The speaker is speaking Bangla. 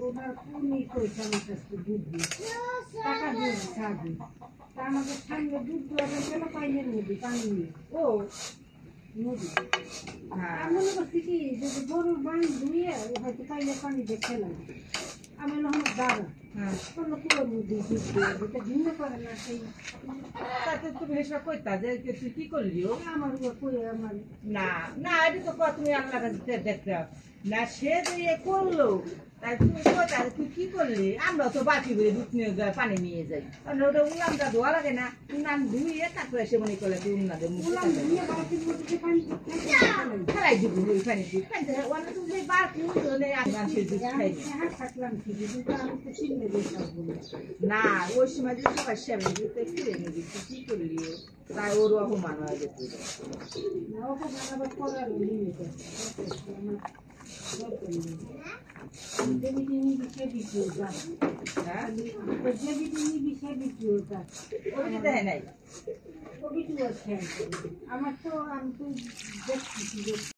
ওনার উনি কইছে আমার কাছে দুধ দিয়ে টাকা দিয়ে ছাড়বে তা আমাকে সামনে দুধ দেওয়া গেল পাইনের মধ্যে পানি নিয়ে ও নদী আমি মনে করছি কি যে গরুর বান ধুয়ে হয়তো পাইলে পানি দিয়ে খেলাম আমি হলো দাদা কোনো কুয়োর মধ্যে দুধ দিয়ে যেটা ভিন্ন করে না সেই তাতে তুমি হিসাব করতা যে তুই কি করলি আমার কুয়ে আমার না না এটা তো তুমি আল্লাহ কাছে দেখতে না সে যে করলো তাই তুমি কোথা তুই কি করলি আমরা তো বাকি করে দুধ নিয়ে পানি নিয়ে যাই কারণ ওটা উলামটা ধোয়া লাগে না উনান ধুইয়ে তারপরে সে মনে করলে তুই উনাদের ফেলাই দিব ওই পানি দিয়ে পানি তুমি বাকি মানুষের দুধ খাই না ওই সময় যদি সবাই সেবে দিতে ফিরে নিবি তুই কি করলি তাই ওর অপমান হয়ে যেত আমার তো আমি তো দেখছি